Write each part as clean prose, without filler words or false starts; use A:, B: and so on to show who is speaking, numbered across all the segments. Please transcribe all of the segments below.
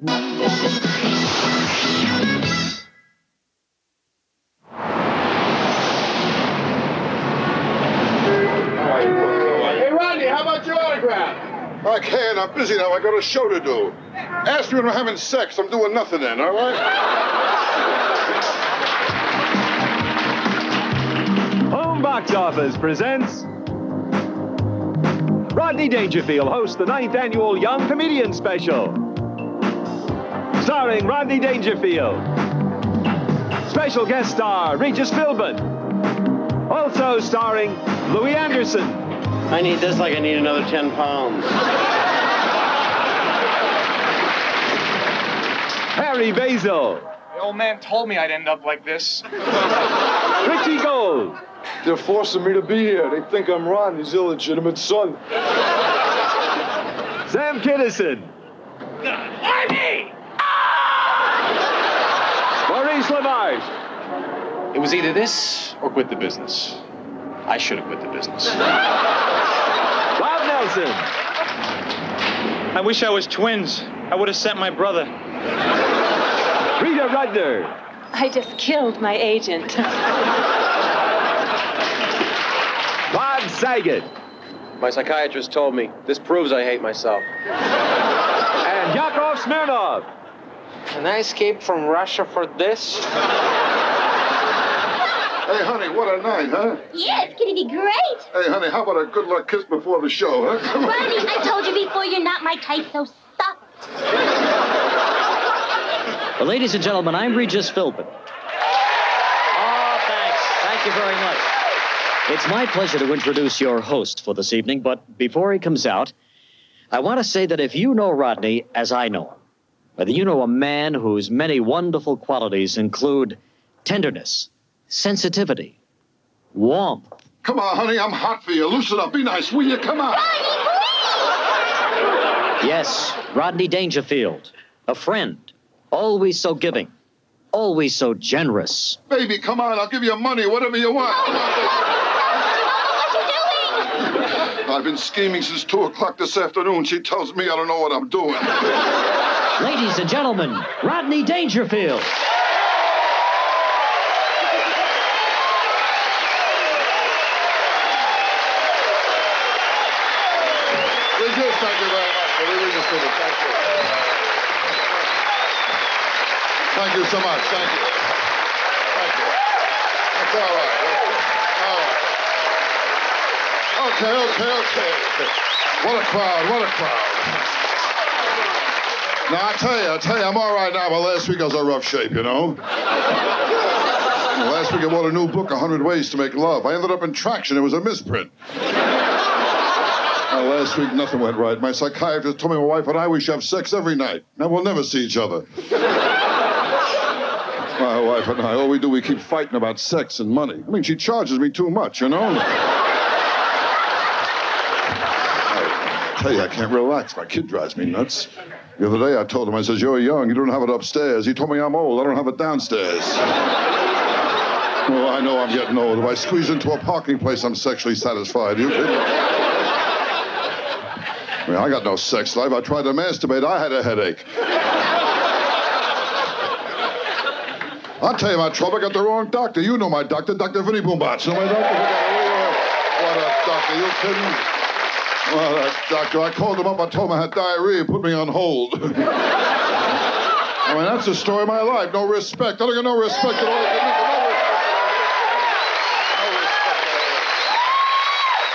A: Rodney, how about your autograph?
B: I can't. I'm busy now. I got a show to do. Ask me when I'm having sex. I'm doing nothing then, all right?
C: Home Box Office presents Rodney Dangerfield hosts the 9th Annual Young Comedian Special. Starring Rodney Dangerfield. Special guest star Regis Philbin. Also starring Louie Anderson.
D: I need this like I need another 10 pounds.
C: Harry Basil.
A: The old man told me I'd end up like this.
C: Richie Gold.
E: They're forcing me to be here. They think I'm Rodney's illegitimate son.
C: Sam Kinison.
A: Arnie!
C: Maurice LaMarche.
F: It was either this or quit the business. I should have quit the business.
C: Bob Nelson.
G: I wish I was twins. I would have sent my brother.
C: Rita Rudner.
H: I just killed my agent.
C: Saget.
D: My psychiatrist told me this proves I hate myself.
C: And Yakov Smirnoff.
D: And I escaped from Russia for this?
B: Hey, honey, what a night, huh?
I: Yeah, it's gonna be great.
B: Hey, honey, how about a good luck kiss before the show, huh? Come on.
I: Rodney, I told you before you're not my type, so stop it.
J: Well, ladies and gentlemen, I'm Regis Philbin. Oh, thanks. Thank you very much. It's my pleasure to introduce your host for this evening, but before he comes out, I want to say that if you know Rodney as I know him, whether you know a man whose many wonderful qualities include tenderness, sensitivity, warmth.
B: Come on, honey, I'm hot for you. Loosen up, be nice, will you? Come on.
J: Yes, Rodney Dangerfield, a friend, always so giving, always so generous.
B: Baby, come on, I'll give you money, whatever you want. Come on, baby. I've been scheming since 2 o'clock this afternoon. She tells me I don't know what I'm doing.
J: Ladies and gentlemen, Rodney Dangerfield.
B: Regis, thank you very much. Regis, thank you. Thank you so much. Thank you. Thank you. That's all right. All right. Okay. What a crowd. Now, I tell you, I'm all right now, but last week I was in rough shape, you know? Last week I bought a new book, 100 Ways to Make Love. I ended up in Traction. It was a misprint. Last week, nothing went right. My psychiatrist told me my wife and I, we should have sex every night. Now we'll never see each other. My wife and I, all we do, we keep fighting about sex and money. I mean, she charges me too much, you know? I tell you, I can't relax. My kid drives me nuts. The other day, I told him, I says, you're young, you don't have it upstairs. He told me I'm old, I don't have it downstairs. Well, I know I'm getting old. If I squeeze into a parking place, I'm sexually satisfied. You kidding? I mean, I got no sex life. I tried to masturbate. I had a headache. I'll tell you my trouble. I got the wrong doctor. You know my doctor, Dr. Vinny Boombats. You know my doctor? What a doctor. You kidding? Well, that doctor, I called him up. I told him I had diarrhea. Put me on hold. I mean, that's the story of my life. No respect. I don't get no respect at all.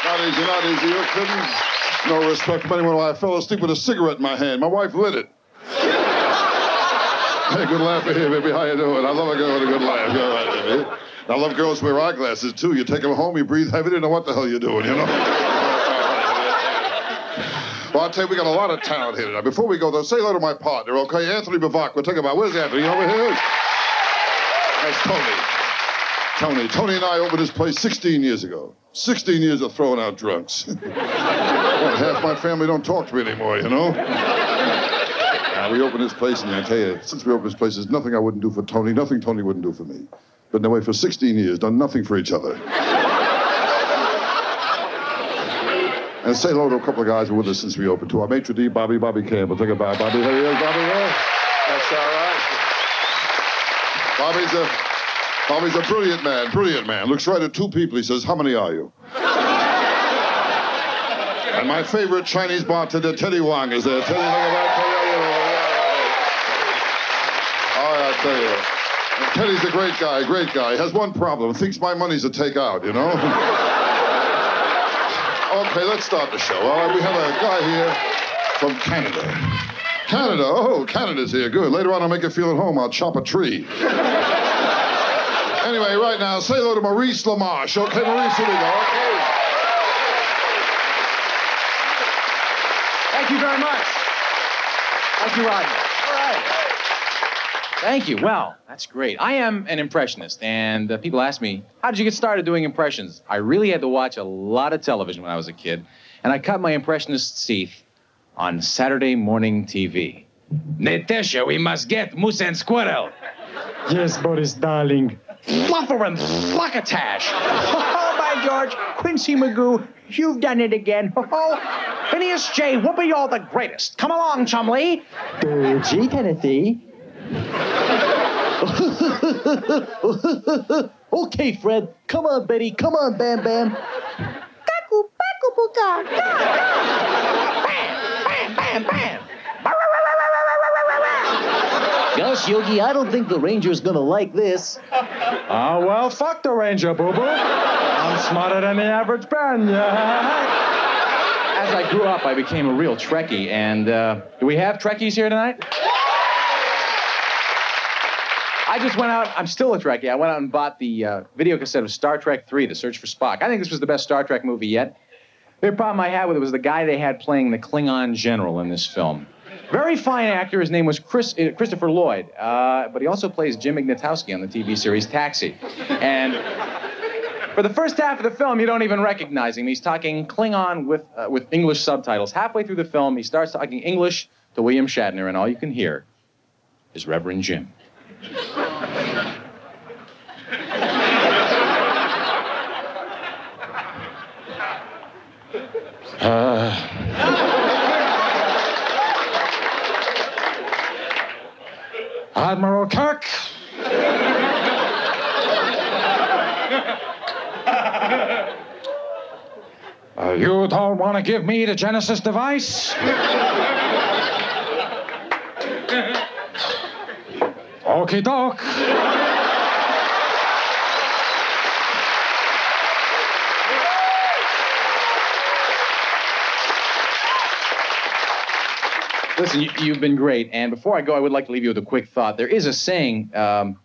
B: Not easy. You kidding? No respect from anyone. I fell asleep with a cigarette in my hand. My wife lit it. Hey, good laugh here, baby. How you doing? I love a girl with a good laugh. You're right, baby. I love girls who wear eyeglasses, too. You take them home, you breathe heavy, you know what the hell you're doing, you know? Well, I'll tell you, we got a lot of talent here tonight. Before we go, though, say hello to my partner, okay? Anthony Bavak. We'll take him out. Where's Anthony? Over here? That's Tony. Tony and I opened this place 16 years ago. 16 years of throwing out drunks. Well, half my family don't talk to me anymore, you know? We opened this place, and I tell you, since we opened this place, there's nothing I wouldn't do for Tony, nothing Tony wouldn't do for me. Been away for 16 years, done nothing for each other. And say hello to a couple of guys who were with us since we opened, to our maitre d', Bobby Campbell. Think about Bobby. Here he is, Bobby. Here.
E: That's all right.
B: Bobby's a brilliant man. Looks right at two people. He says, "How many are you?" And my favorite Chinese bartender, Teddy Wang, is there. Teddy, look at that. I tell you. And Teddy's a great guy. He has one problem. Thinks my money's a takeout, you know? Okay, let's start the show. All right, we have a guy here from Canada. Canada? Oh, Canada's here. Good. Later on, I'll make you feel at home. I'll chop a tree. Anyway, right now, say hello to Maurice LaMarche. Okay, Maurice, here we go. Okay.
F: Thank you very much. Thank you, Rodney. All right. Thank you. Well, that's great. I am an impressionist, and people ask me, how did you get started doing impressions? I really had to watch a lot of television when I was a kid, and I cut my impressionist's teeth on Saturday morning TV. Natasha, we must get Moose and Squirrel.
G: Yes, Boris, darling.
F: Fluffer and Fluckatash. Oh, by George, Quincy Magoo, you've done it again. Oh, Phineas J. Whoopi, you're the greatest. Come along, Chumley.
J: Gee, Tennessee. Okay, Fred. Come on, Betty. Come on, Bam Bam.
F: Bam, bam, bam.
J: Gosh, Yogi, I don't think the Ranger's gonna like this.
G: Ah, well, fuck the Ranger, boo-boo. I'm smarter than the average man, yeah.
F: As I grew up, I became a real Trekkie, and do we have Trekkies here tonight? I just went out, I'm still a Trekkie, I went out and bought the video cassette of Star Trek III, The Search for Spock. I think this was the best Star Trek movie yet. The problem I had with it was the guy they had playing the Klingon general in this film. Very fine actor, his name was Christopher Lloyd, but he also plays Jim Ignatowski on the TV series Taxi. And for the first half of the film, you don't even recognize him. He's talking Klingon with English subtitles. Halfway through the film, he starts talking English to William Shatner, and all you can hear is Reverend Jim.
G: Admiral Kirk. You don't want to give me the Genesis device? Okie doke.
F: Listen, you've been great, and before I go, I would like to leave you with a quick thought. There is a saying, kind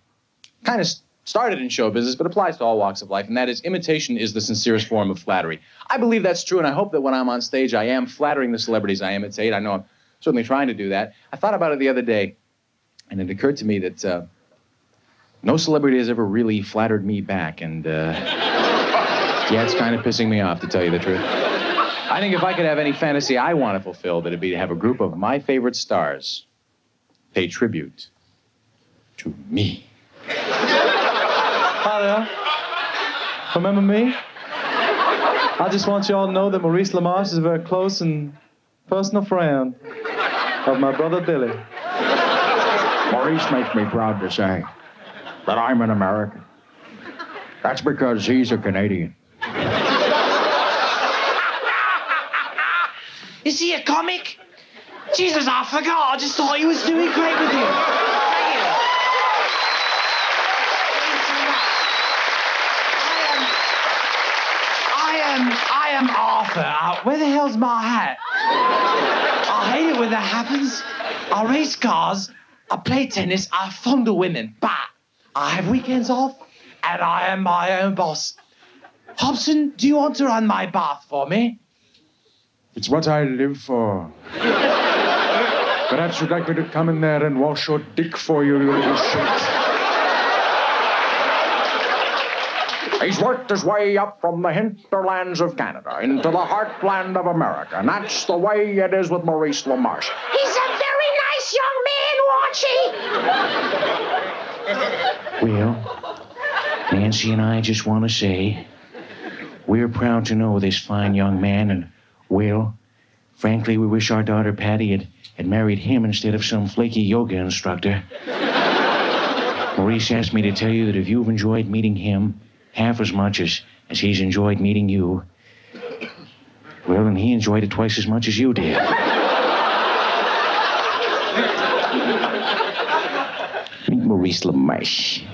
F: of started in show business, but applies to all walks of life, and that is, imitation is the sincerest form of flattery. I believe that's true, and I hope that when I'm on stage, I am flattering the celebrities I imitate. I know I'm certainly trying to do that. I thought about it the other day, and it occurred to me that no celebrity has ever really flattered me back, and yeah, it's kind of pissing me off, to tell you the truth. I think if I could have any fantasy I want to fulfill, that'd be to have a group of my favorite stars pay tribute to me.
G: Hi there. Remember me? I just want you all to know that Maurice LaMarche is a very close and personal friend of my brother Billy.
K: Maurice makes me proud to say that I'm an American. That's because he's a Canadian.
L: Is he a comic? Jesus, I forgot. I just thought he was doing great with you. Thank you. I am Arthur. Where the hell's my hat? I hate it when that happens. I race cars, I play tennis, I fondle women, but I have weekends off, and I am my own boss. Hobson, do you want to run my bath for me?
G: It's what I live for. Perhaps you'd like me to come in there and wash your dick for you, you little shit.
K: He's worked his way up from the hinterlands of Canada into the heartland of America, and that's the way it is with Maurice LaMarche.
L: He's a very nice young man, Watchie.
K: Well, Nancy and I just want to say we're proud to know this fine young man, and well, frankly, we wish our daughter Patty had had married him instead of some flaky yoga instructor. Maurice asked me to tell you that if you've enjoyed meeting him half as much as he's enjoyed meeting you, well, then he enjoyed it twice as much as you did. Meet Maurice LaMarche,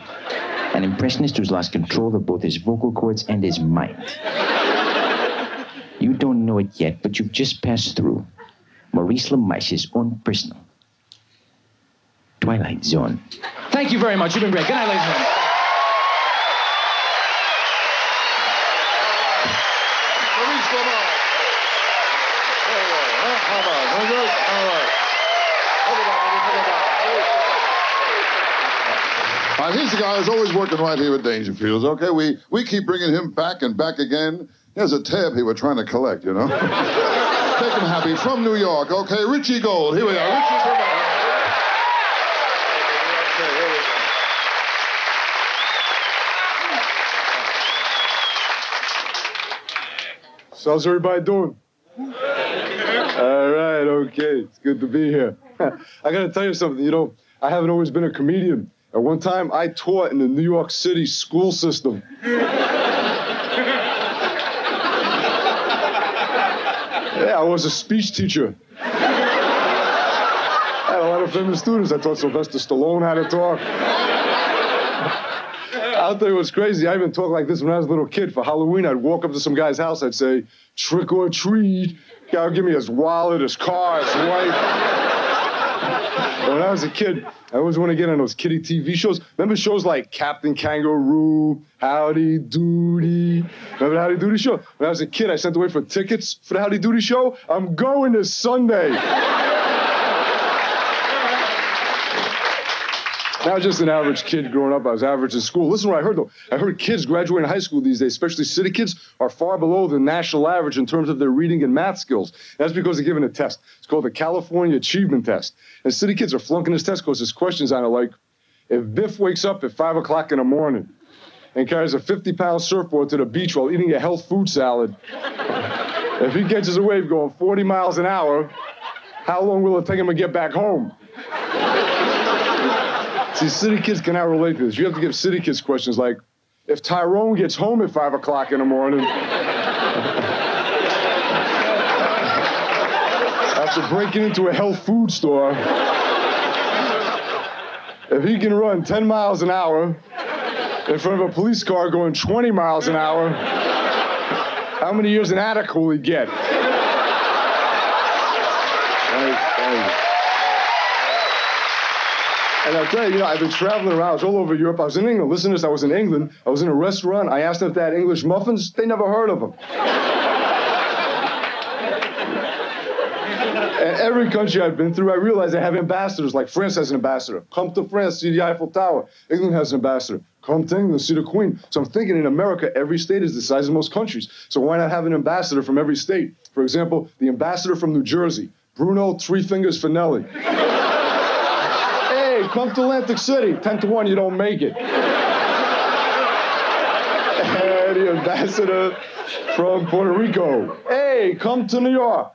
K: an impressionist who's lost control of both his vocal cords and his mind. You don't know it yet, but you've just passed through Maurice LaMarche's own personal Twilight Zone.
F: Thank you very much. You've been great. Good night, ladies and gentlemen.
B: Maurice LaMarche. How about? All right. He's the guy who's always working right here at Dangerfield's, okay? We keep bringing him back and back again. There's a tab here we're trying to collect, you know? Make him happy. From New York, okay? Richie Gold. Here we are. Richie, come on. Okay, here we go.
E: So how's everybody doing? All right, okay. It's good to be here. I got to tell you something. You know, I haven't always been a comedian. At one time, I taught in the New York City school system. Yeah, I was a speech teacher. I had a lot of famous students. I taught Sylvester Stallone how to talk. I'll tell you what's crazy. I even talked like this when I was a little kid. For Halloween, I'd walk up to some guy's house. I'd say, trick or treat. Guy would give me his wallet, his car, his wife. When I was a kid, I always want to get on those kiddie TV shows. Remember shows like Captain Kangaroo, Howdy Doody? Remember the Howdy Doody show? When I was a kid, I sent away for tickets for the Howdy Doody show. I'm going this Sunday. Not just an average kid growing up. I was average in school. Listen to what I heard, though. I heard kids graduating high school these days, especially city kids, are far below the national average in terms of their reading and math skills. That's because they're given a test. It's called the California Achievement Test. And city kids are flunking this test because there's questions on it like, if Biff wakes up at 5 o'clock in the morning and carries a 50-pound surfboard to the beach while eating a health food salad, if he catches a wave going 40 miles an hour, how long will it take him to get back home? See, city kids cannot relate to this. You have to give city kids questions like, if Tyrone gets home at 5 o'clock in the morning, after breaking into a health food store, if he can run 10 miles an hour in front of a police car going 20 miles an hour, how many years in attic will he get? And I'll tell you, I've been traveling around. I was all over Europe. I was in England. Listen to this. I was in England. I was in a restaurant. I asked them if they had English muffins. They never heard of them. And every country I've been through, I realized they have ambassadors. Like France has an ambassador. Come to France, see the Eiffel Tower. England has an ambassador. Come to England, see the Queen. So I'm thinking in America, every state is the size of most countries. So why not have an ambassador from every state? For example, the ambassador from New Jersey, Bruno Three Fingers Finelli. Come to Atlantic City. 10-1, you don't make it. And the ambassador from Puerto Rico. Hey, come to New York.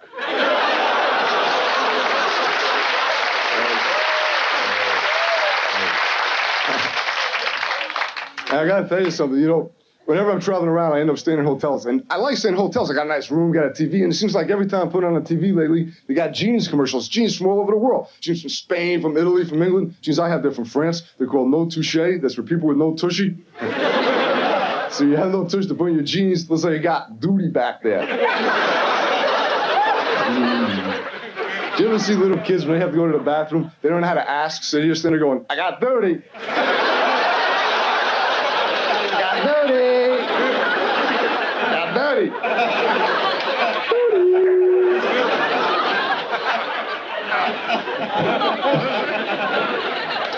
E: And I gotta tell you something, you know, whenever I'm traveling around, I end up staying in hotels. And I like staying in hotels. I got a nice room, got a TV, and it seems like every time I put on a TV lately, they got jeans commercials. Jeans from all over the world. Jeans from Spain, from Italy, from England. Jeans I have, they're from France. They're called No Touche. That's for people with no tushy. So you have no tush to put in your jeans. Looks like you got duty back there. Do you ever see little kids when they have to go to the bathroom? They don't know how to ask, so they're just standing there going, I got duty.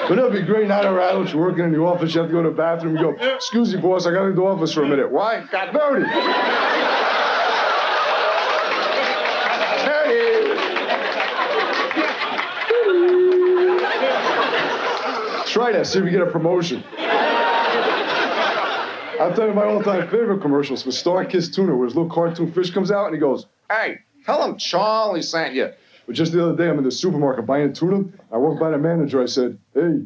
E: But it'll be great night around. You're working in the office, you have to go to the bathroom, you go, excuse me, boss, I gotta leave the office for a minute. Why? Got dirty. Try that, see if you get a promotion. I'll tell you my all-time favorite commercials for Star Kiss Tuna, where his little cartoon fish comes out and he goes, hey, tell him Charlie sent you. But just the other day, I'm in the supermarket buying tuna. I walked by the manager. I said, "Hey,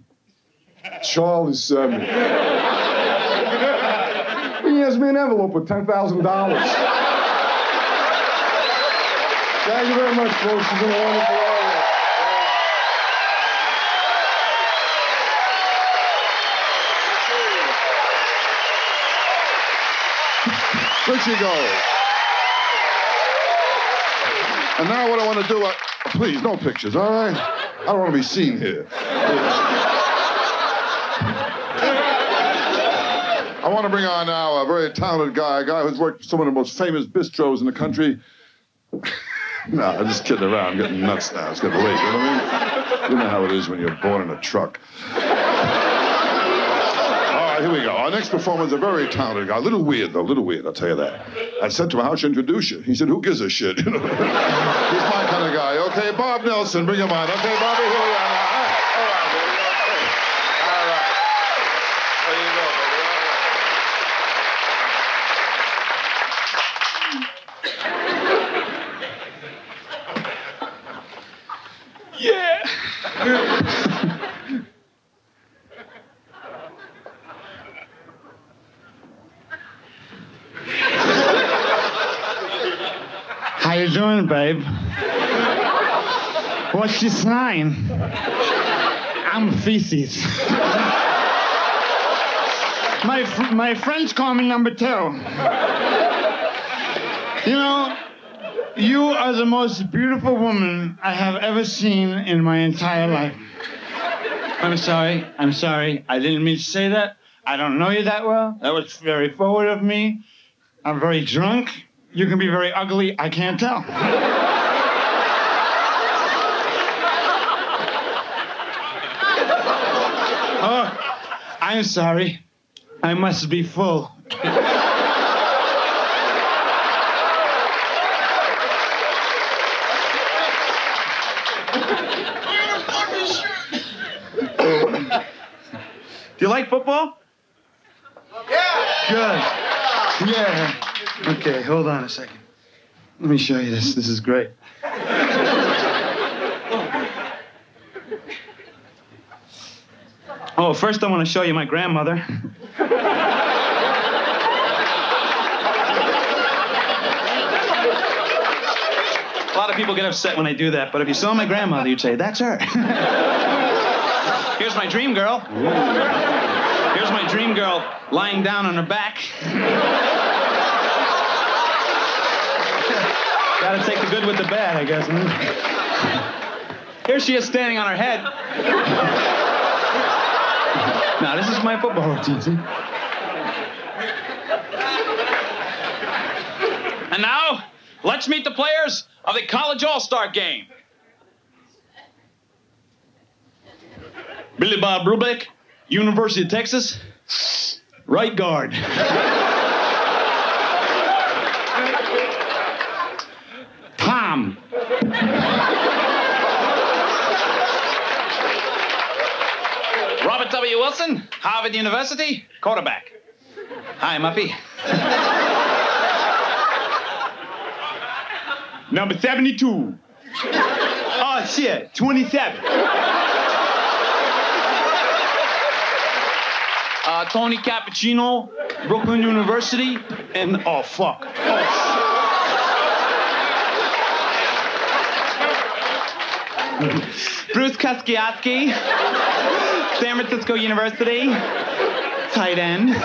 E: Charlie sent me." He hands me an envelope with $10,000. Thank you very much, folks. You've been wonderful.
B: Richie Gold. And now what I want to do, please, no pictures, all right? I don't want to be seen here. I want to bring on now a very talented guy, a guy who's worked some of the most famous bistros in the country. No, I'm just kidding around. I'm getting nuts now. It's getting late, you know what I mean? You know how it is when you're born in a truck. Here we go. Our next performer is a very talented guy. A little weird, though. A little weird, I'll tell you that. I said to him, "How should I introduce you?" He said, "Who gives a shit?" He's my kind of guy. Okay, Bob Nelson, bring him on. Okay, Bobby, here we are now. All right, here we go. Okay. All right. There you go, baby.
A: Yeah.
M: How you doing, babe? What's your sign? I'm feces. My friends call me number 2. You know, you are the most beautiful woman I have ever seen in my entire life. I'm sorry. I didn't mean to say that. I don't know you that well. That was very forward of me. I'm very drunk. You can be very ugly. I can't tell. Oh, I'm sorry. I must be full.
L: Do you like football?
A: Yeah.
L: Good. Yeah. Okay, hold on a second. Let me show you this. This is great. Oh, first I want to show you my grandmother. A lot of people get upset when I do that, but if you saw my grandmother, you'd say, "That's her." Here's my dream girl. Here's my dream girl lying down on her back. Gotta take the good with the bad, I guess. Here she is standing on her head. Now, this is my football routine, see? And now, let's meet the players of the College All-Star Game. Billy Bob Brubeck, University of Texas, right guard. Tom. Robert W. Wilson, Harvard University, quarterback. Hi, Muffy. Number 72. Oh, shit, 27. Tony Cappuccino, Brooklyn University, and oh, fuck. Oh, shit. Bruce Kaskiatsky, San Francisco University, tight end.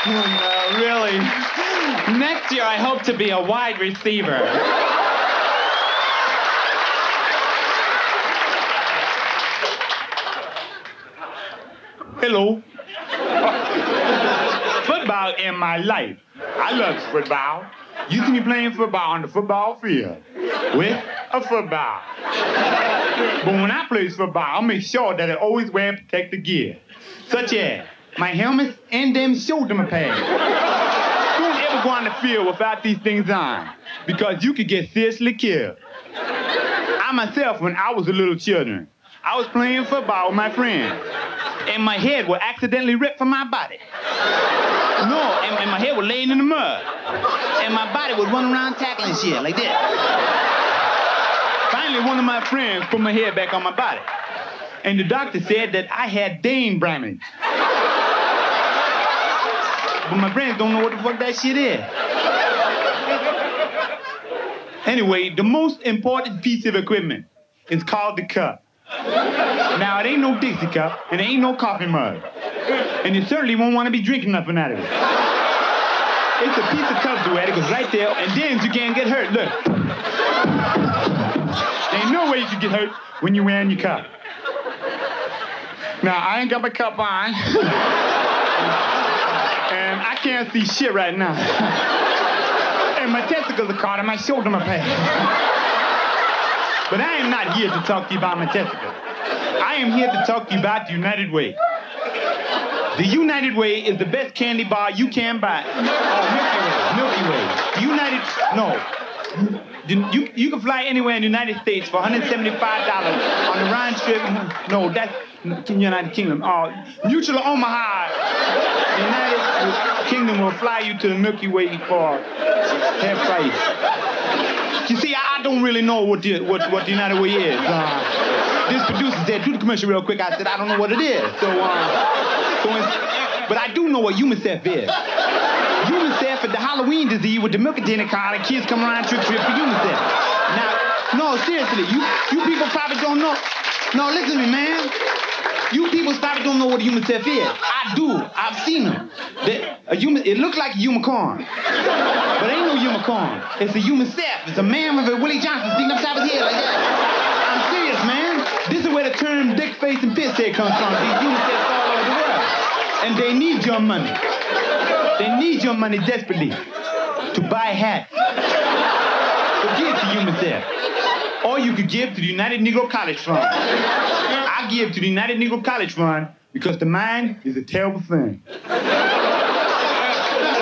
L: No, really. Next year, I hope to be a wide receiver. Hello. Football in my life. I love football. You see me playing football on the football field with a football. But when I play football, I make sure that I always wear protective gear, such as my helmet and them shoulder pads. Don't ever go on the field without these things on, because you could get seriously killed. I myself, when I was a little children, I was playing football with my friends, and my head was accidentally ripped from my body.
M: No, and my head was laying in the mud. And my body was running around tackling shit like that. Finally, one of my friends put my head back on my body. And the doctor said that I had Dane Bramage. But my friends don't know what the fuck that shit is. Anyway, the most important piece of equipment is called the cup. Now, it ain't no Dixie cup, and it ain't no coffee mug. And you certainly won't want to be drinking nothing out of it. It's a piece of Cubsware that goes right there, and then you can't get hurt. Look. There ain't no way you can get hurt when you're wearing your cup. Now, I ain't got my cup on. And I can't see shit right now. And my testicles are caught, and my shoulder are pain. But I am not here to talk to you about my testicles. I am here to talk to you about the United Way. The United Way is the best candy bar you can buy. Oh, Milky Way. The United, no. You can fly anywhere in the United States for $175 on a round trip. No, that's United Kingdom. Mutual Omaha. The United Kingdom will fly you to the Milky Way for half price. You see, I don't really know what the United Way is. This producer said, do the commercial real quick. I said, I don't know what it is. But I do know what UNICEF is. UNICEF is the Halloween disease with the milk container card and kids come around trick for UNICEF. Now, no, seriously, you people probably don't know. No, listen to me, man. You people probably don't know what a UNICEF is. I do. I've seen them. It looks like a unicorn. But it ain't no unicorn. It's a UNICEF. It's a man with a Willie Johnson sticking up top of his head like that. I'm serious, man. This is where the term dick face and piss head comes from. These UNICEFs all over the world. And they need your money. They need your money desperately to buy hats. So give to UNICEF. Or you could give to the United Negro College Fund. I give to the United Negro College Fund because the mind is a terrible thing.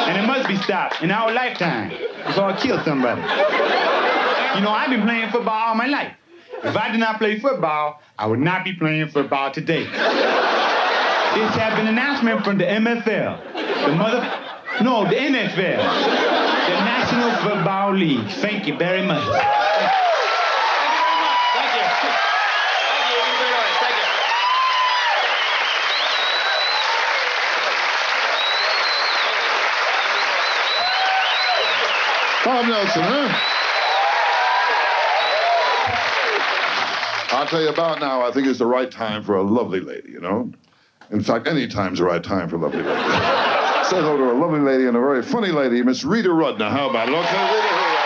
M: And it must be stopped in our lifetime before it kills somebody. You know, I've been playing football all my life. If I did not play football, I would not be playing football today. This has been an announcement from the MFL. The NFL. The National Football League. Thank you very much.
B: Tom Nelson, huh? I'll tell you about now, I think it's the right time for a lovely lady, you know? In fact, any time's the right time for a lovely lady. Say hello to a lovely lady and a very funny lady, Miss Rita Rudner. How about it? Okay, Rita, here you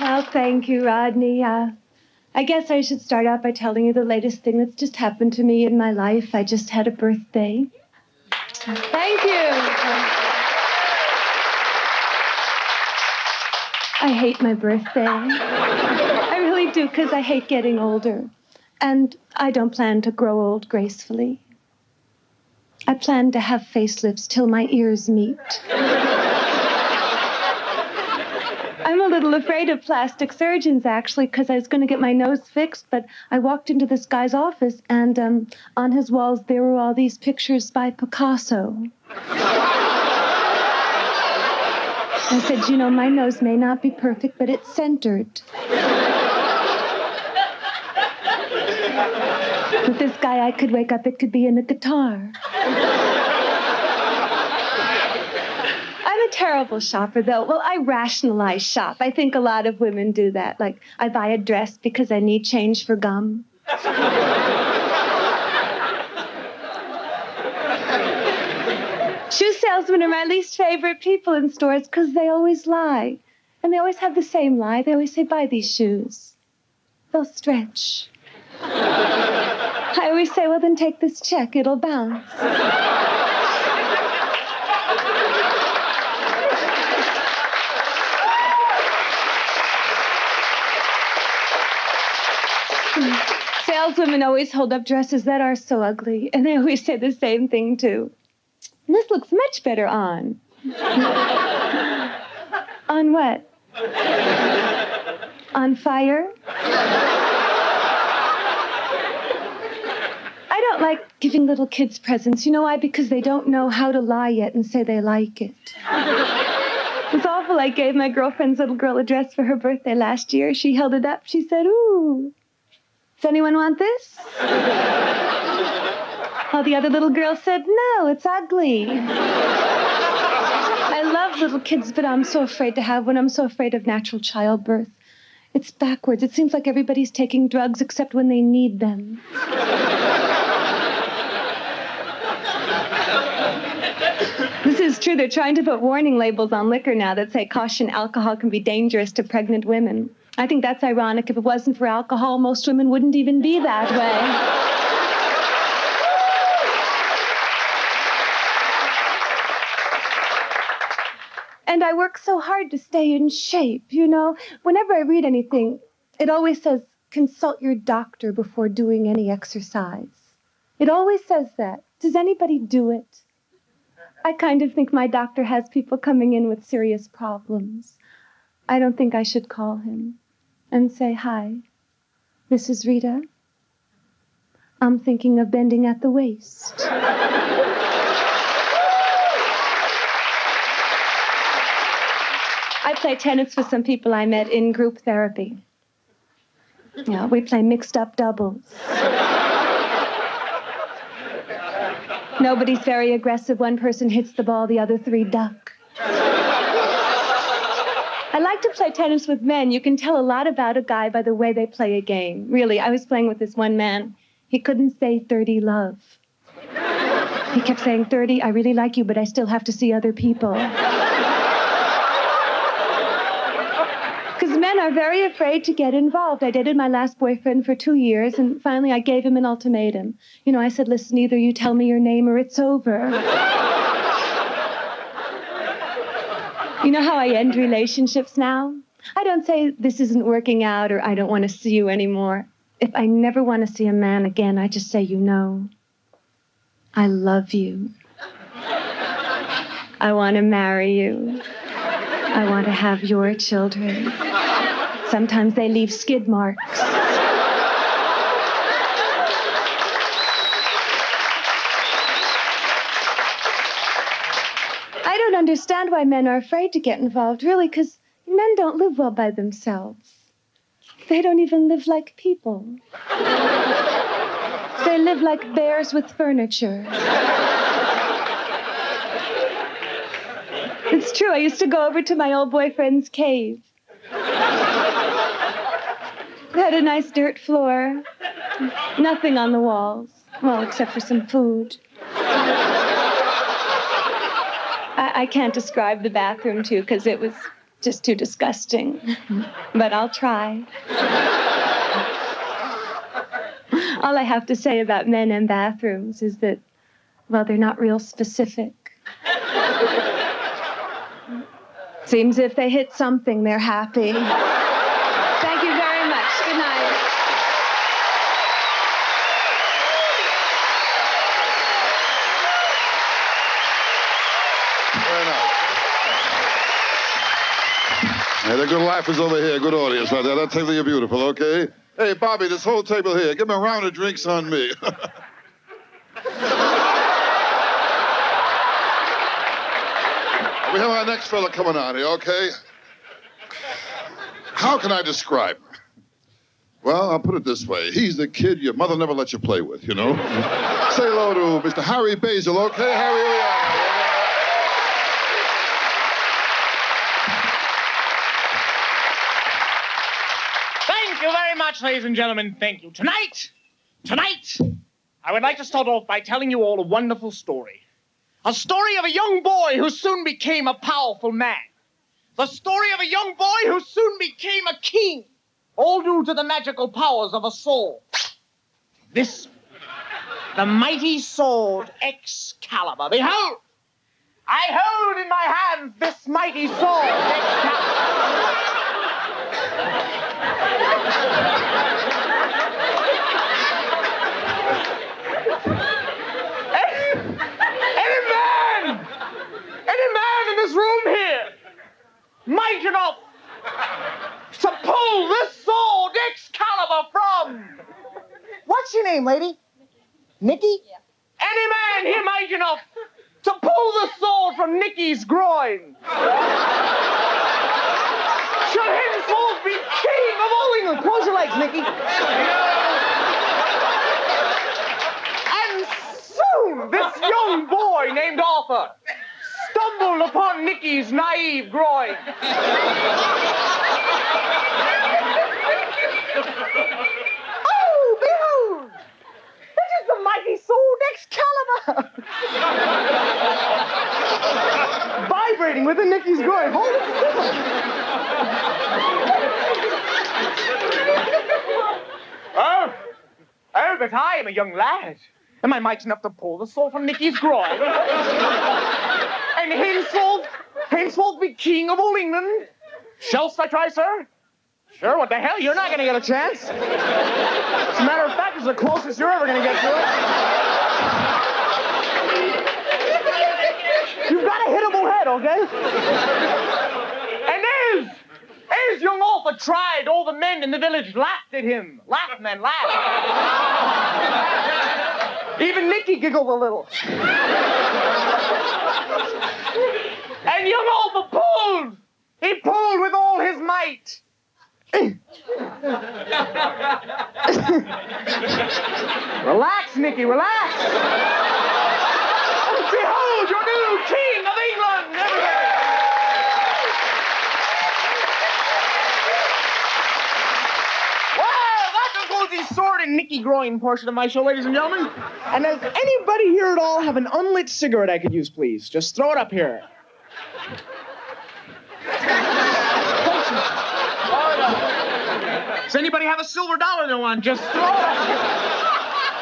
B: are.
H: Well, thank you, Rodney. I guess I should start out by telling you the latest thing that's just happened to me in my life. I just had a birthday. Thank you. I hate my birthday. I really do, because I hate getting older. And I don't plan to grow old gracefully. I plan to have facelifts till my ears meet. I'm a little afraid of plastic surgeons, actually, because I was going to get my nose fixed, but I walked into this guy's office, and on his walls there were all these pictures by Picasso. I said, you know, my nose may not be perfect, but it's centered. With this guy, I could wake up, it could be in a guitar. I'm a terrible shopper, though. Well, I rationalize shop. I think a lot of women do that. Like, I buy a dress because I need change for gum. Shoe salesmen are my least favorite people in stores because they always lie. And they always have the same lie. They always say, buy these shoes. They'll stretch. I always say, well, then take this check. It'll bounce. Saleswomen always hold up dresses that are so ugly. And they always say the same thing, too. This looks much better on. On what? On fire? like giving little kids presents. You know why? Because they don't know how to lie yet and say they like it. It was awful. I gave my girlfriend's little girl a dress for her birthday last year. She held it up. She said, "Ooh, does anyone want this?" All the other little girls said, "No, it's ugly." I love little kids, but I'm so afraid to have one. I'm so afraid of natural childbirth. It's backwards. It seems like everybody's taking drugs except when they need them. This is true. They're trying to put warning labels on liquor now that say, "Caution, alcohol can be dangerous to pregnant women." I think that's ironic. If it wasn't for alcohol, most women wouldn't even be that way. And I work so hard to stay in shape, you know. Whenever I read anything, it always says, "Consult your doctor before doing any exercise." It always says that. Does anybody do it? I kind of think my doctor has people coming in with serious problems. I don't think I should call him and say, "Hi, this is Rita. I'm thinking of bending at the waist." I play tennis with some people I met in group therapy. Yeah, we play mixed-up doubles. Nobody's very aggressive. One person hits the ball, the other three duck. I like to play tennis with men. You can tell a lot about a guy by the way they play a game. Really, I was playing with this one man. He couldn't say 30 love. He kept saying 30, I really like you, but I still have to see other people. Because men are very afraid to get involved. I dated my last boyfriend for 2 years, and finally I gave him an ultimatum. You know, I said, "Listen, either you tell me your name or it's over." You know how I end relationships now? I don't say, "This isn't working out," or "I don't want to see you anymore." If I never want to see a man again, I just say, "You know, I love you. I want to marry you. I want to have your children. Sometimes they leave skid marks." I don't understand why men are afraid to get involved, really, because men don't live well by themselves. They don't even live like people. They live like bears with furniture. It's true. I used to go over to my old boyfriend's cave. It had a nice dirt floor. Nothing on the walls. Well, except for some food. I can't describe the bathroom, too, because it was just too disgusting. But I'll try. All I have to say about men and bathrooms is that, well, they're not real specific. Seems if they hit something, they're happy. Thank you very much. Good night.
B: Very nice. Hey, the good laughers over here. Good audience right there. That table, you're beautiful, okay? Hey, Bobby, this whole table here, give me a round of drinks on me. We have our next fella coming on here, okay? How can I describe him? Well, I'll put it this way. He's the kid your mother never let you play with, you know? Say hello to Mr. Harry Basil, okay? Harry, here we are.
N: Thank you very much, ladies and gentlemen. Thank you. Tonight, I would like to start off by telling you all a wonderful story. A story of a young boy who soon became a powerful man. The story of a young boy who soon became a king. All due to the magical powers of a sword. This, the mighty sword Excalibur. Behold! I hold in my hands this mighty sword Excalibur. Any man in this room here, mighty enough to pull this sword Excalibur from. What's your name, lady? Nicky? Yeah. Any man here might enough to pull the sword from Nicky's groin shall henceforth be king of all England. Close your legs, Nicky. And soon this young boy named Arthur stumbled upon Nicky's naive groin. Oh, behold! It is the mighty sword Excalibur! Vibrating within Nicky's groin. Hold it still. Oh, but I am a young lad, and my might's enough to pull the sword from Nicky's groin. And henceforth be king of all England. Shallst I try, sir? Sure, what the hell? You're not gonna get a chance. As a matter of fact, it's the closest you're ever gonna get to it. You've got a hittable head, okay? And as young Arthur tried, all the men in the village laughed at him. Laughed, men, laughed. Even Nicky giggled a little. And young Arthur pulled. He pulled with all his might. Relax, Nicky, relax. Behold your new king of England, everybody. Well, that concludes the sword and Nicky groin portion of my show, ladies and gentlemen. And does anybody here at all have an unlit cigarette I could use, please? Just throw it up here. Does anybody have a silver dollar they want? Just throw it up.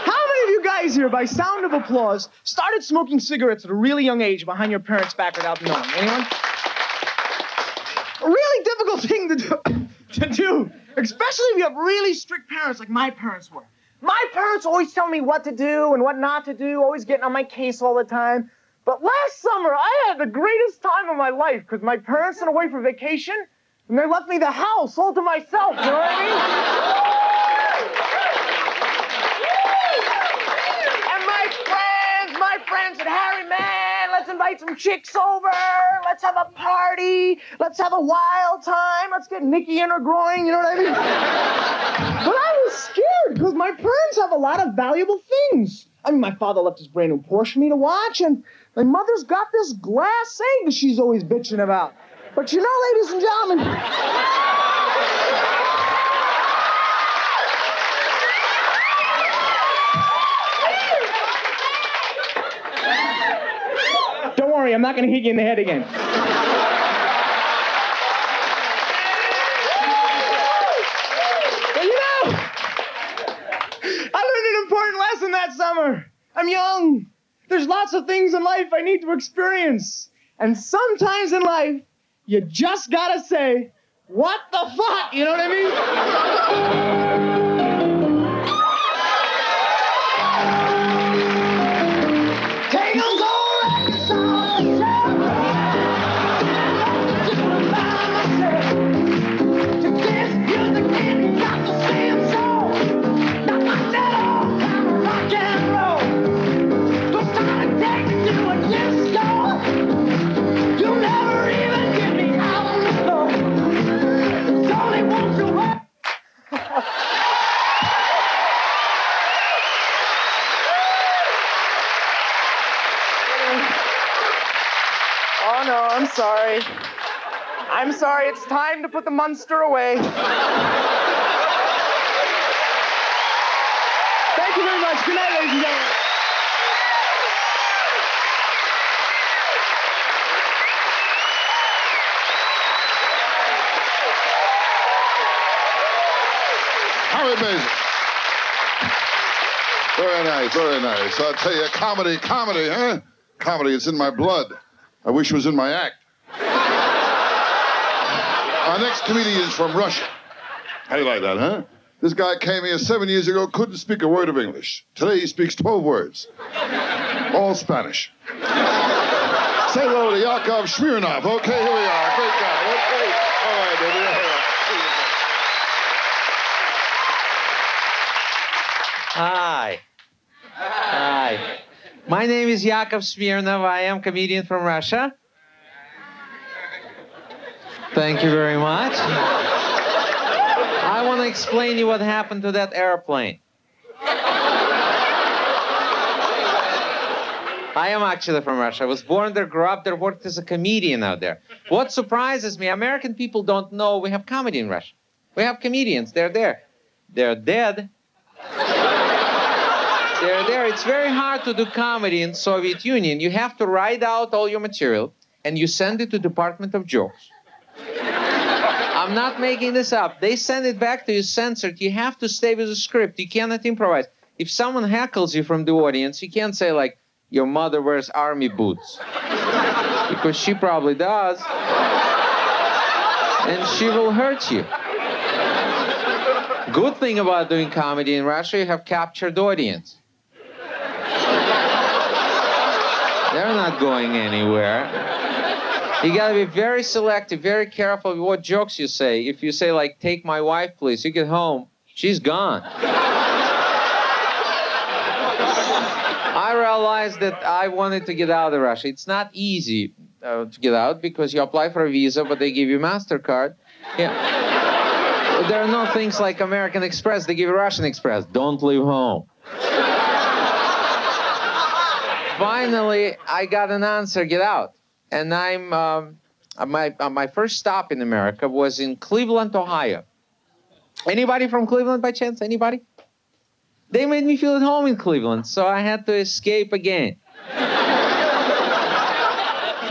N: How many of you guys here, by sound of applause, started smoking cigarettes at a really young age behind your parents' back without knowing? Anyone? A really difficult thing to do, especially if you have really strict parents like my parents were. My parents always tell me what to do and what not to do, always getting on my case all the time. But last summer, I had the greatest time of my life because my parents went away for vacation. And they left me the house all to myself, you know what I mean? And my friends said, Harry, man, let's invite some chicks over. Let's have a party. Let's have a wild time. Let's get Nicky in her groin, you know what I mean? But I was scared because my parents have a lot of valuable things. I mean, my father left his brand new Porsche for me to watch, and my mother's got this glass egg she's always bitching about. But you know, ladies and gentlemen, don't worry, I'm not going to hit you in the head again. But you know, I learned an important lesson that summer. I'm young. There's lots of things in life I need to experience. And sometimes in life, you just gotta say, what the fuck? You know what I mean? Tales all right, to this music ain't got the same soul. Not like that old kind of rock and roll. Don't start to take me to a disco. You'll never even get me out on the floor. It's only once a while. Oh no, I'm sorry. I'm sorry, it's time to put the monster away. Thank you very much. Good night, ladies and gentlemen.
B: Harry Basil. Very nice, very nice. I'll tell you, comedy, huh? Comedy, it's in my blood. I wish it was in my act. Our next comedian is from Russia. How do you like that, huh? This guy came here 7 years ago, couldn't speak a word of English. Today he speaks 12 words. All Spanish. Say hello to Yakov Smirnoff. Okay, here we are. Great guy. Okay. All right, baby.
O: Hi.
L: My name is Yakov Smirnoff. I am a comedian from Russia. Thank you very much. I want to explain you what happened to that airplane. I am actually from Russia. I was born there, grew up there, worked as a comedian out there. What surprises me, American people don't know we have comedy in Russia. We have comedians. They're there. They're dead. They're there. It's very hard to do comedy in Soviet Union. You have to write out all your material and you send it to Department of Jokes. I'm not making this up. They send it back to you censored. You have to stay with the script. You cannot improvise. If someone heckles you from the audience, you can't say like, your mother wears army boots. Because she probably does. And she will hurt you. Good thing about doing comedy in Russia, you have captured audience. They're not going anywhere. You gotta be very selective, very careful with what jokes you say. If you say like, take my wife, please, you get home, she's gone. I realized that I wanted to get out of Russia. It's not easy to get out because you apply for a visa, but they give you MasterCard. Yeah. There are no things like American Express. They give you Russian Express. Don't leave home. Finally, I got an answer, get out. And my first stop in America was in Cleveland, Ohio. Anybody from Cleveland by chance? Anybody? They made me feel at home in Cleveland, so I had to escape again.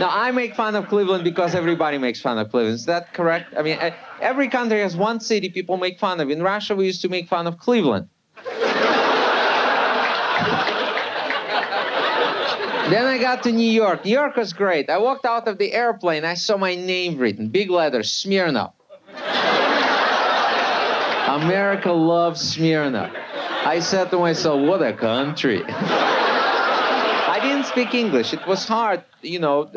L: Now, I make fun of Cleveland because everybody makes fun of Cleveland. Is that correct? I mean, every country has one city people make fun of. In Russia, we used to make fun of Cleveland. Then I got to New York. New York was great. I walked out of the airplane. I saw my name written, big letters, Smirnoff. America loves Smirnoff. I said to myself, what a country. I didn't speak English. It was hard, you know.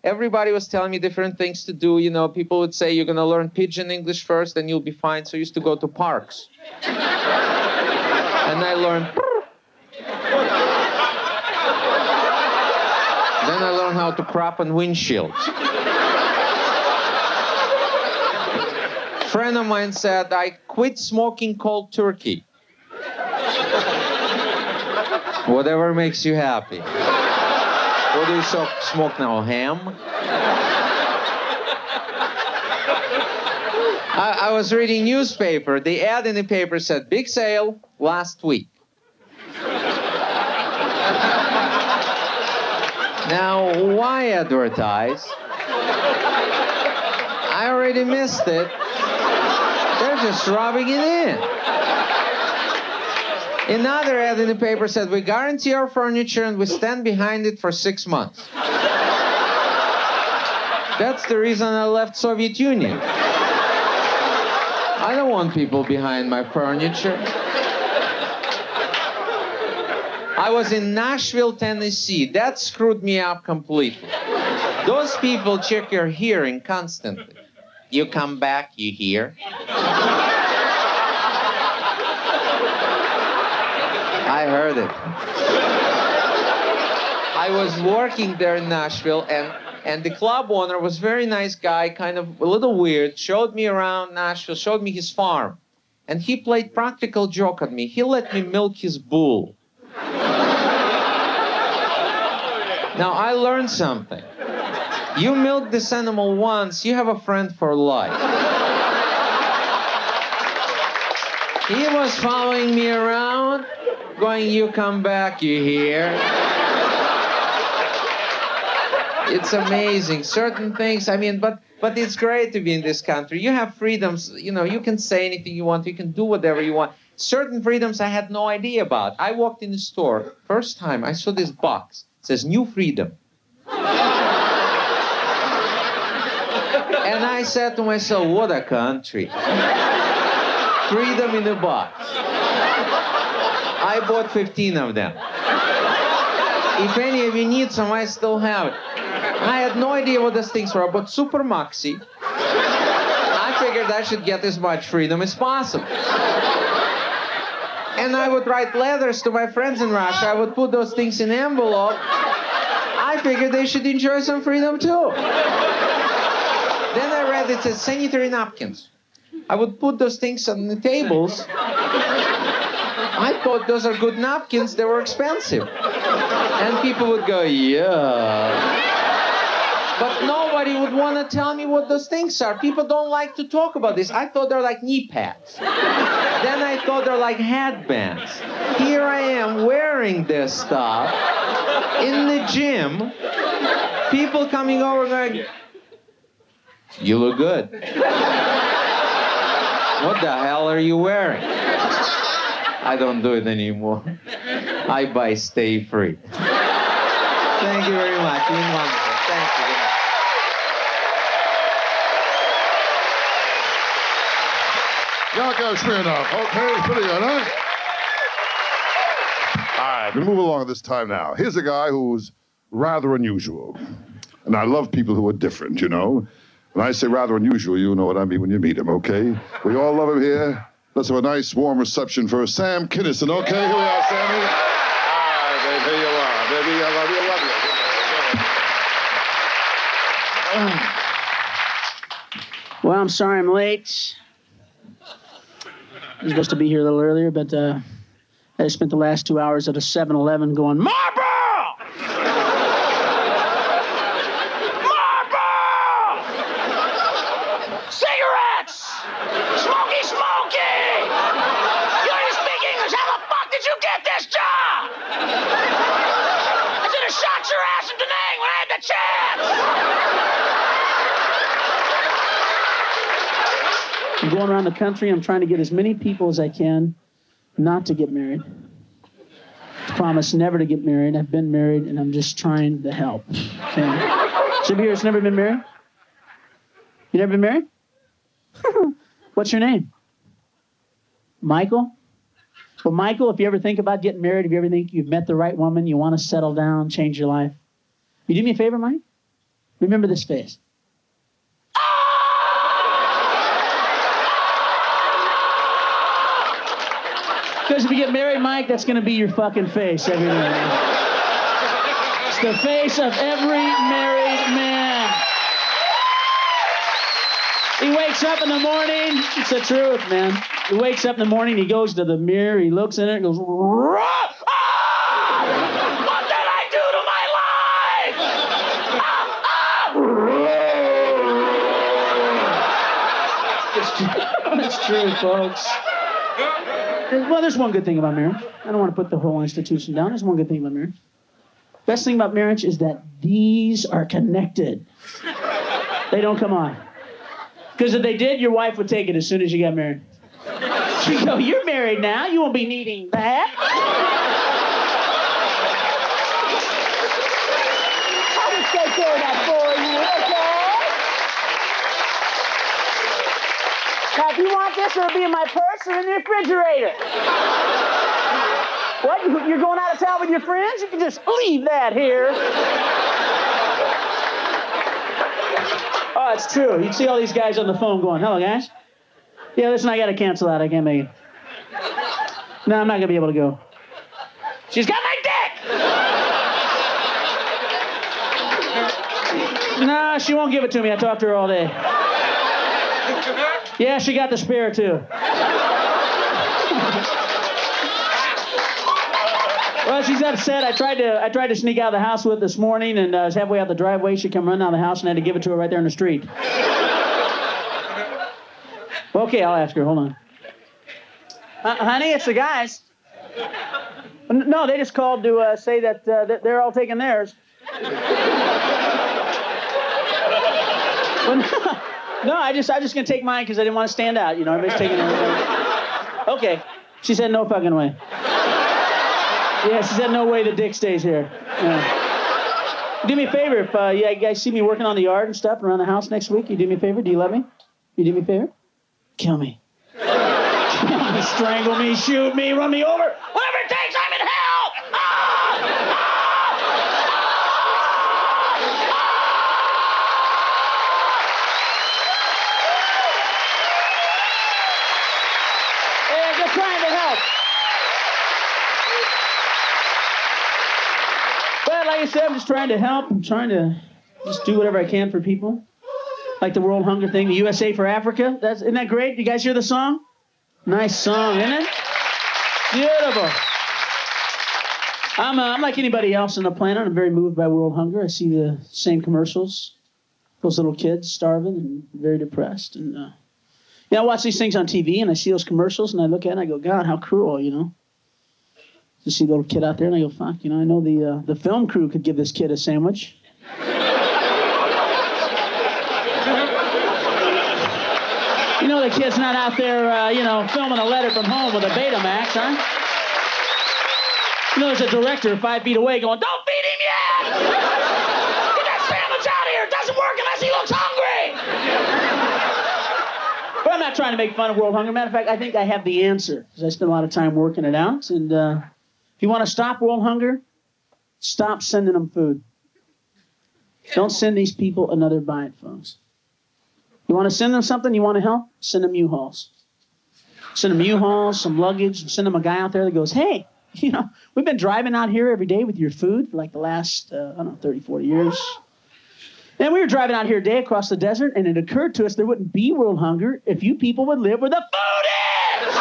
L: Everybody was telling me different things to do. You know, people would say, you're going to learn pidgin English first, then you'll be fine. So I used to go to parks. And I learned... Then I learned how to crop on windshields. A friend of mine said, I quit smoking cold turkey. Whatever makes you happy. What do you smoke now, ham? I was reading newspaper. The ad in the paper said, big sale last week. Now, why advertise? I already missed it. They're just rubbing it in. Another ad in the paper said, we guarantee our furniture and we stand behind it for 6 months. That's the reason I left Soviet Union. I don't want people behind my furniture. I was in Nashville, Tennessee. That screwed me up completely. Those people check your hearing constantly. You come back, you hear. I heard it. I was working there in Nashville, and the club owner was a very nice guy, kind of a little weird, showed me around Nashville, showed me his farm. And he played practical joke on me. He let me milk his bull. Now, I learned something. You milk this animal once, you have a friend for life. He was following me around, going, you come back, you hear. It's amazing. Certain things, I mean, but it's great to be in this country. You have freedoms, you know, you can say anything you want, you can do whatever you want. Certain freedoms I had no idea about. I walked in the store, first time, I saw this box. It says, New Freedom. And I said to myself, what a country. Freedom in a box. I bought 15 of them. If any of you need some, I still have it. I had no idea what these things were, but Super Maxi. I figured I should get as much freedom as possible. And I would write letters to my friends in Russia. I would put those things in envelope. I figured they should enjoy some freedom too. Then I read it says sanitary napkins. I would put those things on the tables. I thought those are good napkins. They were expensive. And people would go, yeah. But nobody would want to tell me what those things are. People don't like to talk about this. I thought they're like knee pads. Then I thought they're like headbands. Here I am wearing this stuff in the gym. People coming over going, you look good. What the hell are you wearing? I don't do it anymore. I buy Stay Free. Thank you very much. You've been wonderful. Thank you.
B: Yakov Smirnoff. Okay, pretty good, huh? All right, we move along this time now. Here's a guy who's rather unusual. And I love people who are different, you know. When I say rather unusual, you know what I mean when you meet him, okay? We all love him here. Let's have a nice, warm reception for Sam Kinison, okay? Here we are, Sammy. All right, baby, here you are. Baby, I love you,
O: Well, I'm sorry I'm late. I was supposed to be here a little earlier, but I spent the last 2 hours at a 7-Eleven going, Marlboro! Marlboro! Cigarettes! Smoky, smoky! You don't even speak English. How the fuck did you get this job? I should have shot your ass in Da Nang when I had the chance! I'm going around the country. I'm trying to get as many people as I can not to get married. I promise never to get married. I've been married, and I'm just trying to help. Okay? Somebody here has never been married? You never been married? What's your name? Michael? Well, Michael, if you ever think about getting married, if you ever think you've met the right woman, you want to settle down, change your life, you do me a favor, Mike? Remember this face. Because if you get married, Mike, that's going to be your fucking face every day. It's the face of every married man. He wakes up in the morning. It's the truth, man. He wakes up in the morning, he goes to the mirror, he looks in it, and goes, "Ah! What did I do to my life? It's true, folks. Well, there's one good thing about marriage. I don't want to put the whole institution down. There's one good thing about marriage. Best thing about marriage is that these are connected. They don't come on. Because if they did, your wife would take it as soon as you got married. She'd go, you're married now. You won't be needing that. I'll just take care of that for you, okay? Now, if you want this, it'll be in my purse or in the refrigerator. What? You're going out of town with your friends? You can just leave that here. Oh, it's true. You'd see all these guys on the phone going, hello, guys. Yeah, listen, I got to cancel out. I can't make it. No, I'm not going to be able to go. She's got my dick! No, she won't give it to me. I talked to her all day. Yeah, she got the spare, too. Well, she's upset. I tried to sneak out of the house with her this morning, and I was halfway out the driveway. She came running out of the house, and I had to give it to her right there in the street. Okay, I'll ask her. Hold on. Honey, it's the guys. No, they just called to say that they're all taking theirs. Well, no, I'm just gonna take mine because I didn't want to stand out. You know, everybody's taking everything. Okay. She said no fucking way. Yeah, she said no way the dick stays here. Yeah. Do me a favor, if you guys see me working on the yard and stuff around the house next week, you do me a favor? Do you love me? You do me a favor? Kill me. Kill me, strangle me, shoot me, run me over. Whatever it takes, I'm in hell! And just trying to help. said, I'm just trying to help. I'm trying to just do whatever I can for people. Like the World Hunger thing, the USA for Africa. Isn't that great? You guys hear the song? Nice song, isn't it? Beautiful. I'm like anybody else on the planet. I'm very moved by world hunger. I see the same commercials. Those little kids starving and very depressed. And I watch these things on TV and I see those commercials and I look at it and I go, God, how cruel, you know? To see the little kid out there and I go, fuck, you know, I know the film crew could give this kid a sandwich. You know the kid's not out there, filming a letter from home with a Betamax, huh? You know there's a director 5 feet away going, don't feed him yet! Get that sandwich out of here! It doesn't work unless he looks hungry! But I'm not trying to make fun of world hunger. Matter of fact, I think I have the answer because I spent a lot of time working it out. And if you want to stop world hunger, stop sending them food. Don't send these people another bite, folks. You want to send them something, you want to help, send them U-Hauls. Send them U-Hauls, some luggage, send them a guy out there that goes, hey, you know, we've been driving out here every day with your food for like the last, 30, 40 years. And we were driving out here a day across the desert, and it occurred to us there wouldn't be world hunger if you people would live where the food is!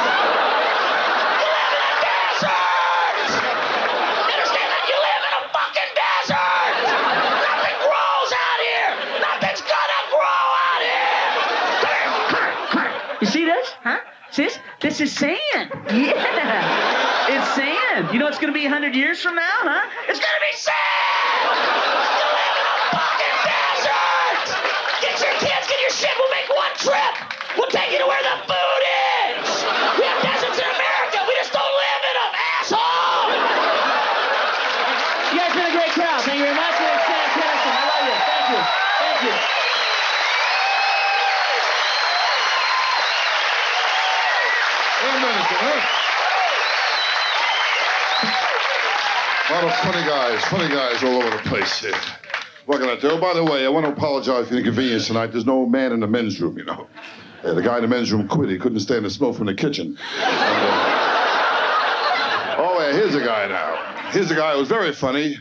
P: Sis, this is sand. Yeah, it's sand. You know it's going to be 100 years from now, huh? It's going to be sand! You live in a fucking desert! Get your kids, get your shit, we'll make one trip! We'll take you to where the food is! We have deserts in America, we just don't live in them, asshole!
O: You guys been a great crowd. Thank you very much. It's Sam Kinison. I love you. Thank you. Thank you.
B: A lot of funny guys all over the place here. What can I do? Oh, by the way, I want to apologize for the inconvenience tonight. There's no man in the men's room, you know. The guy in the men's room quit. He couldn't stand the smell from the kitchen. Here's a guy now. Here's a guy who's very funny,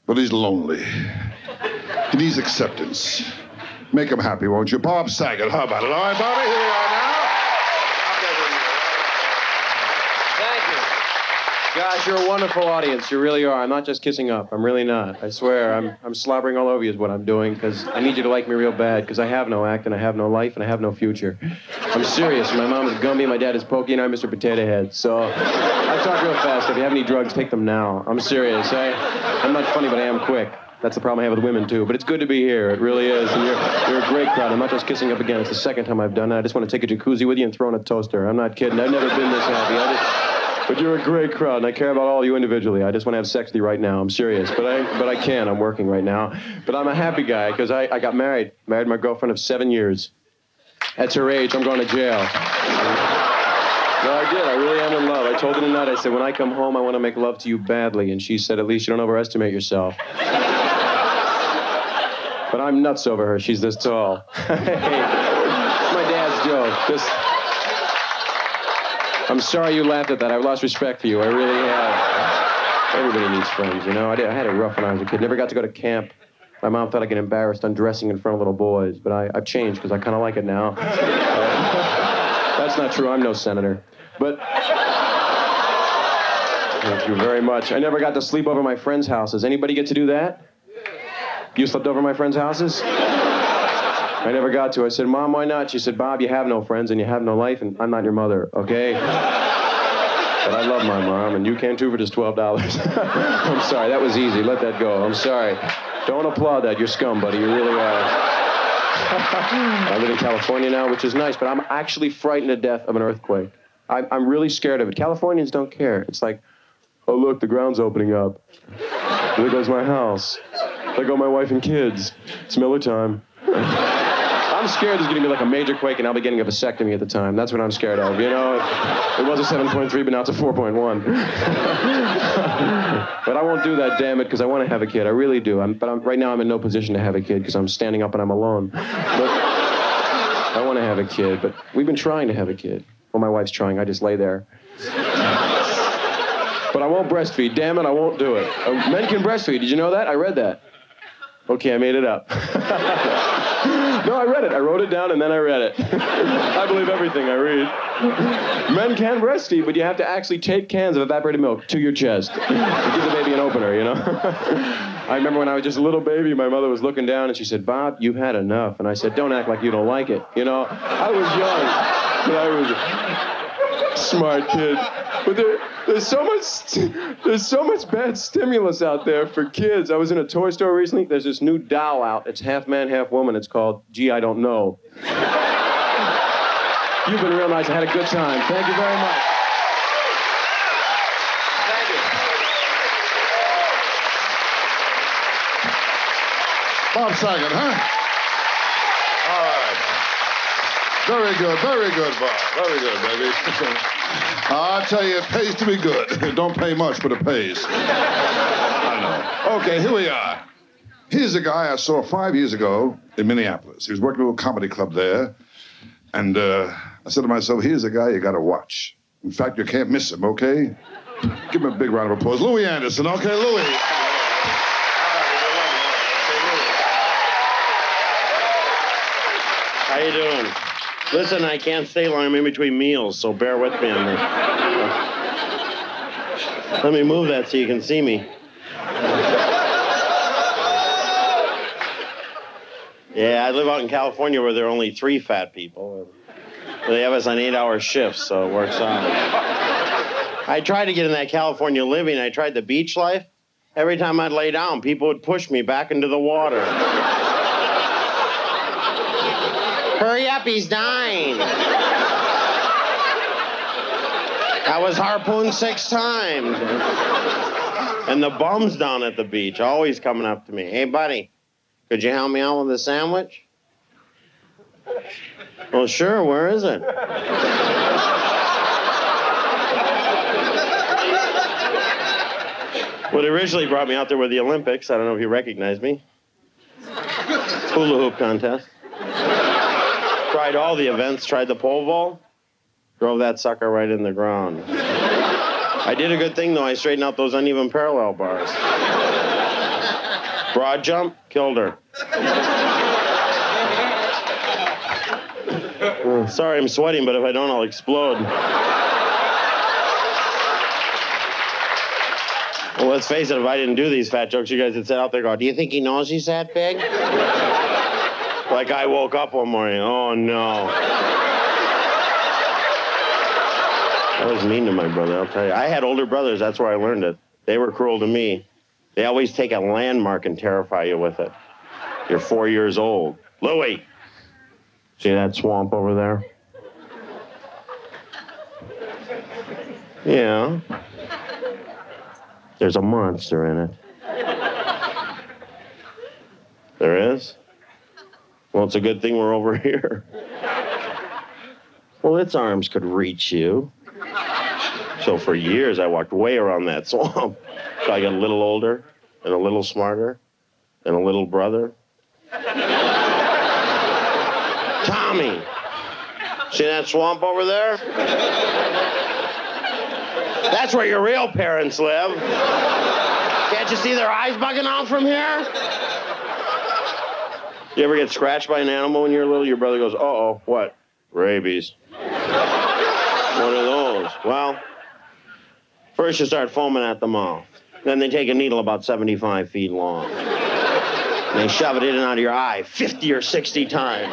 B: but he's lonely. He needs acceptance. Make him happy, won't you? Bob Saget, how about it? All right, Bobby, here we are now.
D: Gosh, you're a wonderful audience. You really are. I'm not just kissing up. I'm really not. I swear. I'm slobbering all over you is what I'm doing because I need you to like me real bad because I have no act and I have no life and I have no future. I'm serious. My mom is Gumby, my dad is Pokey, and I'm Mr. Potato Head. So I talk real fast. If you have any drugs, take them now. I'm serious. I'm not funny, but I am quick. That's the problem I have with women, too. But it's good to be here. It really is. And you're a great crowd. I'm not just kissing up again. It's the second time I've done it. I just want to take a jacuzzi with you and throw in a toaster. I'm not kidding. I've never been this happy. But you're a great crowd, and I care about all of you individually. I just want to have sex with you right now. I'm serious. But I can't. I'm working right now. But I'm a happy guy because I got married. Married my girlfriend of 7 years. At her age, I'm going to jail. No, I did. I really am in love. I told her tonight, I said, when I come home, I want to make love to you badly. And she said, at least you don't overestimate yourself. But I'm nuts over her. She's this tall. Hey, it's my dad's joke. I'm sorry you laughed at that. I've lost respect for you. I really have. Everybody needs friends, you know. I had it rough when I was a kid. Never got to go to camp. My mom thought I'd get embarrassed undressing in front of little boys, but I've changed because I kind of like it now. That's not true. I'm no senator. But thank you very much. I never got to sleep over my friends' houses. Anybody get to do that? You slept over my friends' houses? I never got to. I said, Mom, why not? She said, Bob, you have no friends and you have no life, and I'm not your mother, okay? But I love my mom, and you can too for just $12. I'm sorry, that was easy. Let that go. I'm sorry. Don't applaud that. You're scum, buddy. You really are. I live in California now, which is nice, but I'm actually frightened to death of an earthquake. I'm really scared of it. Californians don't care. It's like, oh, look, the ground's opening up. There goes my house. There go my wife and kids. It's Miller time. I'm scared there's going to be like a major quake and I'll be getting a vasectomy at the time. That's what I'm scared of, you know? It was a 7.3, but now it's a 4.1. But I won't do that, damn it, because I want to have a kid. I really do. Right now I'm in no position to have a kid because I'm standing up and I'm alone. But I want to have a kid, but we've been trying to have a kid. Well, my wife's trying. I just lay there. But I won't breastfeed. Damn it, I won't do it. Men can breastfeed. Did you know that? I read that. Okay, I made it up. No, I read it. I wrote it down and then I read it. I believe everything I read. Men can breastfeed, but you have to actually take cans of evaporated milk to your chest. Give the baby an opener, you know? I remember when I was just a little baby, my mother was looking down and she said, "Bob, you've had enough." And I said, "Don't act like you don't like it." You know, I was young, but I was a smart kid. But there's so much bad stimulus out there for kids. I was in a toy store recently. There's this new doll out. It's half man, half woman. It's called Gee, I Don't Know. You've been real nice. I had a good time. Thank you very much. Thank you.
B: Bob Saget, huh? All right. Very good, Bob. Very good, baby. I'll tell you, it pays to be good. It don't pay much, but it pays. I know. Okay, here we are. Here's a guy I saw 5 years ago in Minneapolis. He was working at a comedy club there. And I said to myself, here's a guy you got to watch. In fact, you can't miss him, okay? Give him a big round of applause. Louie Anderson. Okay, Louie.
Q: How you doing? Listen, I can't stay long. I'm in between meals, so bear with me on this. Let me move that so you can see me. Yeah, I live out in California where there are only 3 fat people. They have us on 8-hour shifts, so it works out. I tried to get in that California living. I tried the beach life. Every time I'd lay down, people would push me back into the water. Hurry up, he's dying. I was harpooned 6 times. And the bums down at the beach always coming up to me. "Hey, buddy, could you help me out with a sandwich?" "Well, sure, where is it?" What originally brought me out there were the Olympics. I don't know if you recognize me. Hula hoop contest. Tried all the events, tried the pole vault, drove that sucker right in the ground. I did a good thing, though. I straightened out those uneven parallel bars. Broad jump, killed her. Sorry, I'm sweating, but if I don't, I'll explode. Well, let's face it, if I didn't do these fat jokes, you guys would sit out there going, "Do you think he knows he's that big?" Like I woke up one morning, oh no. I was mean to my brother, I'll tell you. I had older brothers, that's where I learned it. They were cruel to me. They always take a landmark and terrify you with it. You're 4 years old. "Louie, see that swamp over there?" "Yeah. There's a monster in it." "There is? Well, it's a good thing we're over here." "Well, its arms could reach you." So for years, I walked way around that swamp. So I got a little older, and a little smarter, and a little brother. "Tommy, see that swamp over there? That's where your real parents live. Can't you see their eyes bugging out from here?" You ever get scratched by an animal when you're little? Your brother goes, "Uh-oh, what?" "Rabies." "One of those." "Well, first you start foaming at the mouth. Then they take a needle about 75 feet long. And they shove it in and out of your eye 50 or 60 times.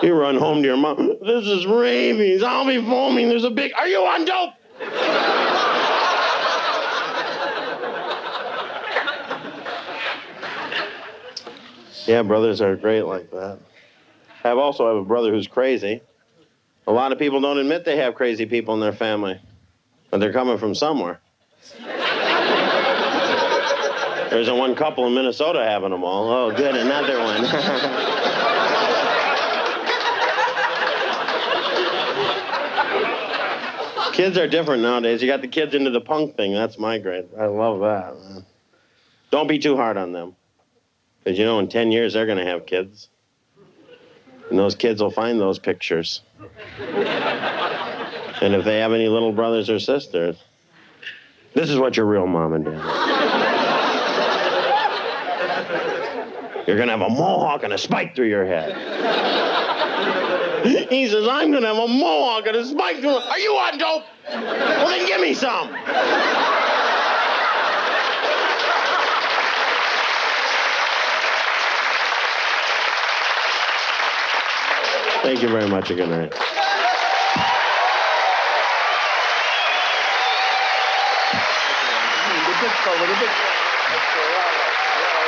Q: You run home to your mom. "This is rabies. I'll be foaming. There's a big... Are you on dope?" Yeah, brothers are great like that. I also have a brother who's crazy. A lot of people don't admit they have crazy people in their family, but they're coming from somewhere. There's a one couple in Minnesota having them all. Oh, good, another one. Kids are different nowadays. You got the kids into the punk thing. That's my grade. I love that, man. Don't be too hard on them. Because, you know, in 10 years, they're going to have kids. And those kids will find those pictures. And if they have any little brothers or sisters, this is what your real mom and dad are. You're going to have a mohawk and a spike through your head. He says, I'm going to have a mohawk and a spike through. Are you on dope? Well, then give me some. Thank you very much. Good night.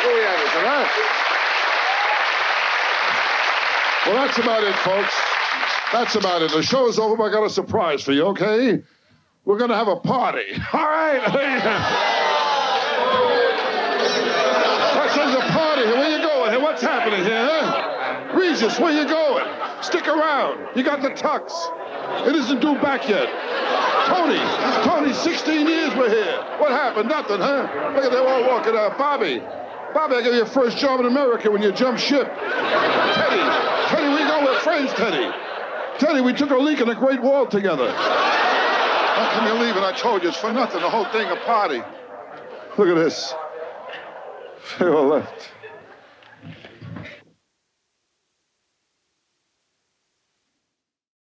B: Louie Anderson, huh? Well, that's about it, folks. That's about it. The show's over, but I got a surprise for you, okay? We're going to have a party. All right? There's a party here. Where you going? Hey, what's happening here, huh? Regis, where you going? Stick around. You got the tux. It isn't due back yet. Tony, 16 years we're here. What happened? Nothing, huh? Look at them all walking out. Bobby, I gave you your first job in America when you jumped ship. Teddy, we go with friends, Teddy. Teddy, we took a leak in the Great Wall together. How come you're leaving? I told you, it's for nothing. The whole thing a party. Look at this. They all left.